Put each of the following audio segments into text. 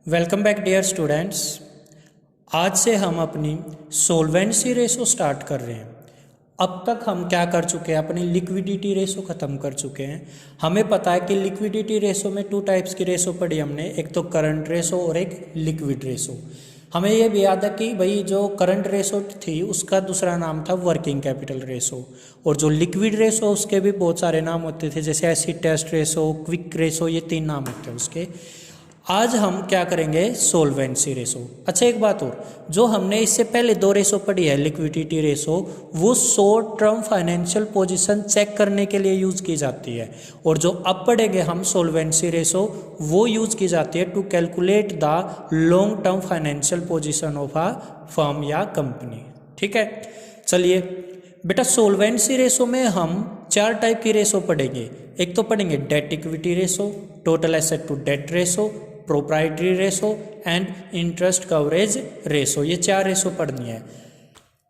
Welcome back dear students. आज से हम अपनी सोल्वेंसी रेशो स्टार्ट कर रहे हैं। अब तक हम क्या कर चुके हैं, अपनी लिक्विडिटी रेशो ख़त्म कर चुके हैं। हमें पता है कि लिक्विडिटी रेशो में 2 टाइप्स की रेशो पढ़ी हमने, एक तो करंट रेशो और एक लिक्विड रेशो। हमें ये भी याद है कि भाई जो करंट रेशो थी उसका दूसरा नाम था वर्किंग कैपिटल रेशो, और जो लिक्विड रेशो उसके भी बहुत सारे नाम होते थे, जैसे acid test ratio, quick ratio, ये 3 नाम होते हैं उसके। आज हम क्या करेंगे, सोल्वेंसी रेशो। अच्छा एक बात और, जो हमने इससे पहले 2 रेशो पढ़ी है, लिक्विडिटी रेशो, वो short term financial position check करने के लिए यूज़ की जाती है, और जो अब पढ़ेंगे हम सोल्वेंसी रेशो, वो यूज़ की जाती है to calculate the long term financial position of a firm या कंपनी। ठीक है, चलिए बेटा, सोल्वेंसी रेशो में हम 4 टाइप की रेशो पढ़ेंगे। एक तो पढ़ेंगे debt equity ratio, total asset to debt ratio, proprietary ratio and interest coverage ratio. ये 4 रेशो पढ़नी है।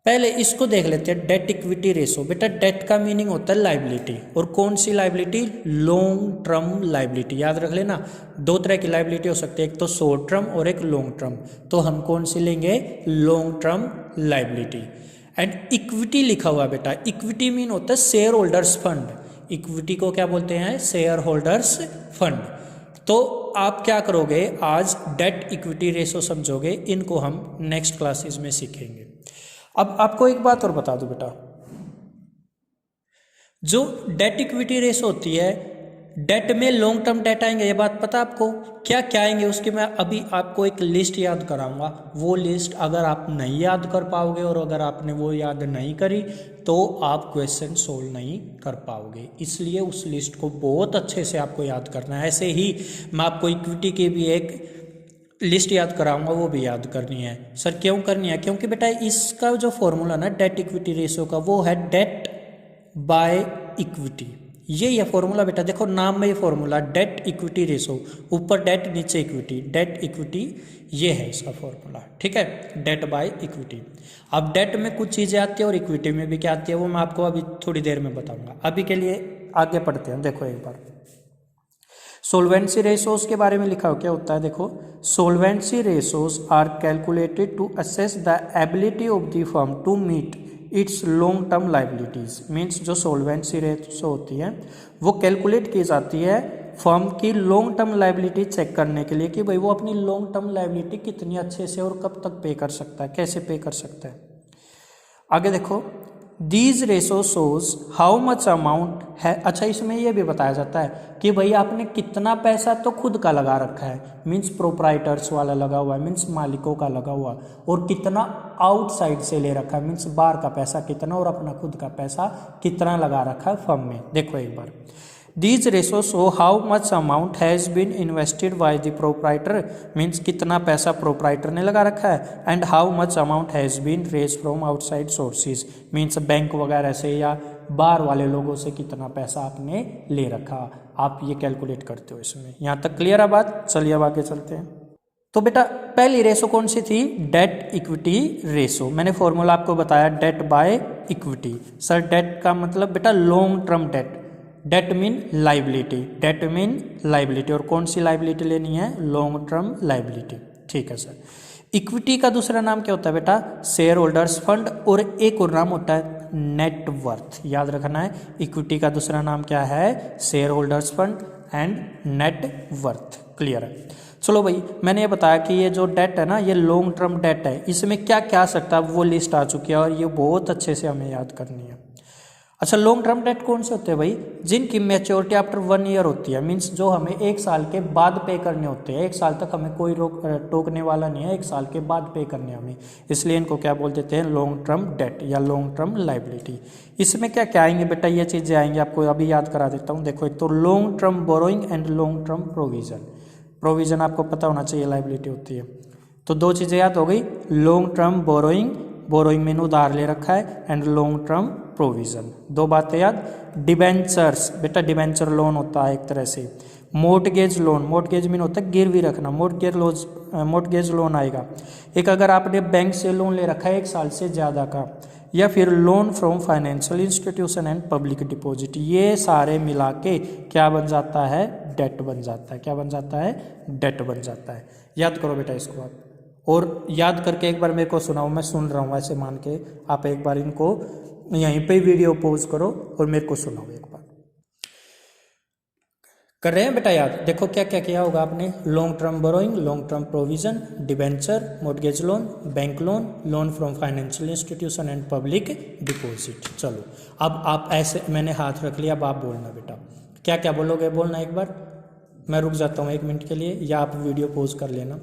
पहले इसको देख लेते हैं, डेट इक्विटी रेशो। बेटा डेट का मीनिंग होता है लाइबिलिटी, और कौन सी लाइबिलिटी, लॉन्ग टर्म लाइबिलिटी। याद रख लेना, 2 तरह की लाइबिलिटी हो सकती है, एक तो शॉर्ट टर्म और एक लॉन्ग टर्म। तो हम कौन सी लेंगे, long term liability. And equity लिखा हुआ बेटा, इक्विटी मीन होता है शेयर होल्डर्स फंड। इक्विटी को क्या बोलते हैं, शेयर होल्डर्स फंड। तो आप क्या करोगे, आज डेट इक्विटी रेशो समझोगे, इनको हम नेक्स्ट क्लासेस में सीखेंगे। अब आपको एक बात और बता दूं बेटा, जो डेट इक्विटी रेशो होती है, डेट में लॉन्ग टर्म डेट आएंगे, ये बात पता आपको, क्या क्या आएंगे उसकी मैं अभी आपको एक लिस्ट याद कराऊंगा। वो लिस्ट अगर आप नहीं याद कर पाओगे, और अगर आपने वो याद नहीं करी तो आप क्वेश्चन सोल्व नहीं कर पाओगे, इसलिए उस लिस्ट को बहुत अच्छे से आपको याद करना है। ऐसे ही मैं आपको इक्विटी की भी एक लिस्ट याद कराऊंगा, वो भी याद करनी है। सर क्यों करनी है, क्योंकि बेटा इसका जो फॉर्मूला ना डेट इक्विटी रेशियो का, वो है डेट बाय इक्विटी। ये फॉर्मूला बेटा, देखो नाम में ये फॉर्मूला, डेट इक्विटी रेशो, ऊपर डेट नीचे इक्विटी, डेट इक्विटी, ये है इसका फॉर्मूला। ठीक है, डेट बाय इक्विटी। अब डेट में कुछ चीज़ें आती है और इक्विटी में भी क्या आती है, वो मैं आपको अभी थोड़ी देर में बताऊंगा। अभी के लिए आगे पढ़ते हैं। देखो एक बार सोल्वेंसी रेशोज के बारे में लिखा हो, क्या होता है देखो, solvency ratios are calculated to assess the ability of the firm to meet its long term liabilities. Means जो सोल्वेंसी रेशो होती है वो कैलकुलेट की जाती है फर्म की लॉन्ग टर्म लाइबिलिटी चेक करने के लिए, कि भाई वो अपनी लॉन्ग टर्म लाइबिलिटी कितनी अच्छे से और कब तक पे कर सकता है, कैसे पे कर सकता है। आगे देखो, these ratio shows how much amount है। अच्छा इसमें यह भी बताया जाता है कि भाई आपने कितना पैसा तो खुद का लगा रखा है, मीन्स प्रोप्राइटर्स वाला लगा हुआ है, मीन्स मालिकों का लगा हुआ, और कितना आउटसाइड से ले रखा है, मीन्स बाहर का पैसा कितना और अपना खुद का पैसा कितना लगा रखा है फर्म में। देखो एक बार, These ratios show how much amount has been invested by the proprietor, means कितना पैसा प्रोप्राइटर ने लगा रखा है, and how much amount has been raised from outside sources, means bank वगैरह से या बाहर वाले लोगों से कितना पैसा आपने ले रखा, आप ये कैलकुलेट करते हो इसमें। यहाँ तक क्लियर है बात, चलिए अब आगे चलते हैं। तो बेटा पहली रेशो कौन सी थी, डेट इक्विटी रेशो। मैंने फॉर्मूला आपको बताया, debt by equity. Sir debt का मतलब बेटा long term debt, debt mean liability, debt mean liability, और कौन सी लाइबिलिटी लेनी है, लॉन्ग टर्म लाइबिलिटी। ठीक है सर। इक्विटी का दूसरा नाम क्या होता है बेटा, शेयर होल्डर्स फंड, और एक और नाम होता है नेट वर्थ। याद रखना है, इक्विटी का दूसरा नाम क्या है, share holders fund and net worth. Clear है। चलो भाई, मैंने ये बताया कि ये जो डेट है ना, ये लॉन्ग टर्म डेट है, इसमें क्या क्या आ सकता है वो लिस्ट आ चुकी है, और ये बहुत अच्छे से हमें याद करनी है। अच्छा लॉन्ग टर्म डेट कौन से होते हैं भाई, जिनकी मैच्योरिटी आफ्टर 1 ईयर होती है, मीन्स जो हमें 1 साल के बाद पे करने होते हैं। 1 साल तक हमें कोई टोकने वाला नहीं है, 1 साल के बाद पे करने हमें, इसलिए इनको क्या बोल देते हैं, लॉन्ग टर्म डेट या लॉन्ग टर्म लाइबिलिटी। इसमें क्या क्या आएंगे बेटा, ये चीज़ें आएंगी, आपको अभी याद करा देता हूँ। देखो एक तो long term borrowing and long term provision. Provision आपको पता होना चाहिए लाइबिलिटी होती है। तो 2 चीज़ें याद हो गई, लॉन्ग टर्म बोरोइंग, बोरोइंग में उधार ले रखा है, एंड लॉन्ग टर्म प्रोविजन। 2 बातें याद। डिबेंचर्स, बेटा डिबेंचर लोन होता है एक तरह से। मोर्टगेज लोन, मोर्टगेज मीन होता है गिरवी रखना, मोर्टगेज लोन आएगा। एक अगर आपने बैंक से लोन ले रखा है 1 साल से ज़्यादा का, या फिर loan from financial institution and public deposit, ये सारे मिला के क्या बन जाता है, डेट बन जाता है। क्या बन जाता है? डेट बन जाता है। याद करो बेटा इसको आप, और याद करके एक बार मेरे को सुनाओ, मैं सुन रहा हूँ ऐसे मान के। आप एक बार इनको यहीं पे वीडियो पॉज करो और मेरे को सुनाओ एक बार। कर रहे हैं बेटा याद? देखो क्या क्या किया होगा आपने। Long term borrowing, long term provision, debenture, mortgage loan, bank loan, loan from financial institution and public deposit. चलो अब आप ऐसे, मैंने हाथ रख लिया, अब आप बोलना बेटा क्या क्या बोलोगे, बोलना एक बार। मैं रुक जाता हूँ 1 मिनट के लिए, या आप वीडियो पॉज कर लेना।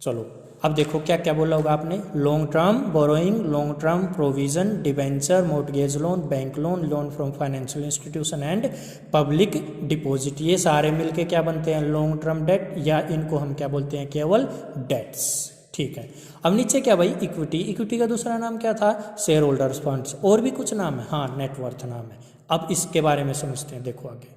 चलो अब देखो क्या क्या बोला होगा आपने। Long term borrowing, long term provision, debenture, mortgage loan, bank loan, loan from financial institution and public deposit. ये सारे मिलके क्या बनते हैं? लॉन्ग टर्म डेट, या इनको हम क्या बोलते हैं? केवल डेट्स। ठीक है। अब नीचे क्या भाई? इक्विटी। इक्विटी का दूसरा नाम क्या था? Share holders funds. और भी कुछ नाम है? हाँ, नेटवर्थ नाम है। अब इसके बारे में समझते हैं, देखो आगे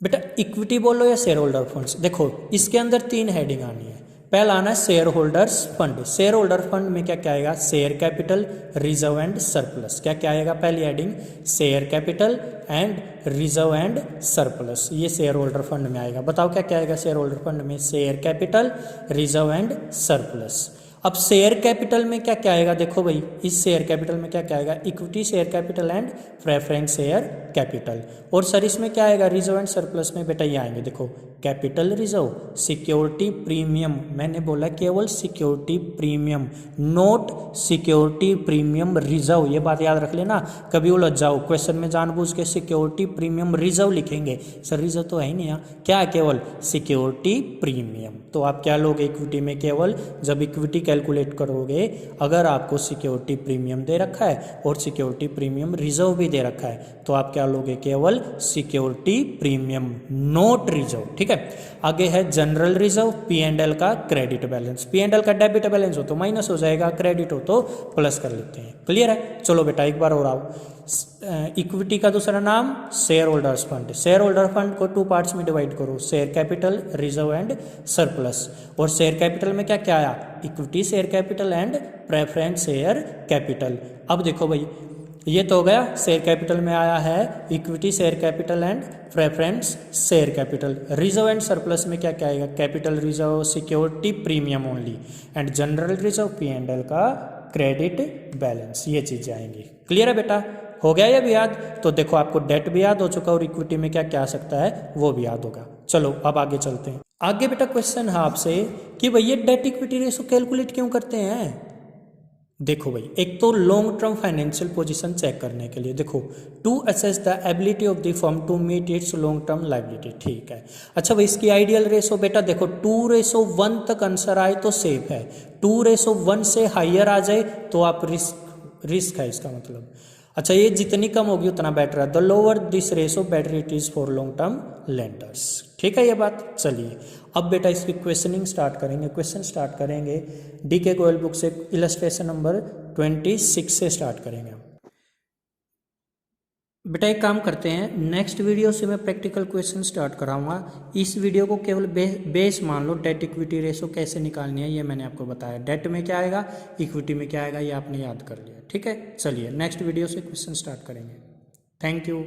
बेटा। इक्विटी बोलो या शेयर होल्डर फंड्स, देखो इसके अंदर 3 हेडिंग आनी है। पहला आना है share holders fund. Share holder fund में क्या क्या आएगा? Share capital, reserve and surplus. क्या क्या आएगा? पहली heading share capital and reserve and surplus, ये शेयर होल्डर फंड में आएगा। बताओ क्या क्या आएगा शेयर होल्डर फंड में? Share capital, reserve and surplus. अब शेयर कैपिटल में क्या क्या आएगा? देखो भाई, इस शेयर कैपिटल में क्या क्या आएगा? Equity share capital and preference share capital. और सर इसमें क्या आएगा? रिजर्व एंड सरप्लस में बेटा ये आएंगे, देखो कैपिटल रिजर्व, सिक्योरिटी प्रीमियम। मैंने बोला केवल security premium, note security premium reserve. ये बात याद रख लेना, कभी उलझ जाओ क्वेश्चन में जानबूझ के सिक्योरिटी प्रीमियम रिजर्व लिखेंगे। सर रिजर्व तो है ही नहीं, क्या केवल सिक्योरिटी प्रीमियम। तो आप क्या लोगे इक्विटी में? केवल जब इक्विटी कैलकुलेट करोगे, अगर आपको सिक्योरिटी प्रीमियम दे रखा है और सिक्योरिटी प्रीमियम रिजर्व भी दे रखा है, तो आप क्या लोगे? केवल सिक्योरिटी प्रीमियम, नोट रिजर्व। ठीक है। आगे है जनरल रिजर्व, P&L का क्रेडिट बैलेंस। P&L का डेबिट बैलेंस हो तो माइनस हो जाएगा, क्रेडिट हो तो प्लस कर लेते हैं। क्लियर है? चलो बेटा एक बार और आओ। इक्विटी का दूसरा नाम share holders fund. Share holder fund को 2 पार्ट्स में डिवाइड करो, share capital, reserve and surplus. और शेयर कैपिटल में क्या क्या आया? Equity share capital and preference share capital. अब देखो भाई, ये तो हो गया शेयर कैपिटल में आया है equity share capital and preference share capital. Reserve and surplus में क्या क्या आएगा? Capital reserve, security premium only, and general reserve, P&L का क्रेडिट बैलेंस। ये चीजें आएंगी। क्लियर है बेटा? हो गया ये भी याद? तो देखो आपको डेट भी याद हो चुका और इक्विटी में क्या क्या आ सकता है वो भी याद होगा। चलो अब आगे चलते हैं। आगे बेटा क्वेश्चन है आपसे कि भैया डेट इक्विटी रेशो कैलकुलेट क्यों करते हैं? देखो भाई, एक तो long term financial position check करने के लिए, देखो to assess the ability of the firm to meet its long term liability. ठीक है। अच्छा भाई, इसकी आइडियल रेशो बेटा देखो 2:1 तक आंसर आए तो सेफ है, 2:1 से हाइयर आ जाए तो आप रिस्क है इसका मतलब। अच्छा, ये जितनी कम होगी उतना बेटर है। The lower this ratio better it is for long term lenders. ठीक है ये बात? चलिए अब बेटा इसकी क्वेश्चनिंग स्टार्ट करेंगे। क्वेश्चन स्टार्ट करेंगे DK गोयल बुक से, इलस्ट्रेशन नंबर 26 से स्टार्ट करेंगे हम। बेटा एक काम करते हैं, नेक्स्ट वीडियो से मैं प्रैक्टिकल क्वेश्चन स्टार्ट कराऊंगा। इस वीडियो को केवल बेस मान लो, डेट इक्विटी रेशो कैसे निकालनी है ये मैंने आपको बताया। डेट में क्या आएगा, इक्विटी में क्या आएगा, ये आपने याद कर लिया। ठीक है, चलिए नेक्स्ट वीडियो से क्वेश्चन स्टार्ट करेंगे। Thank you.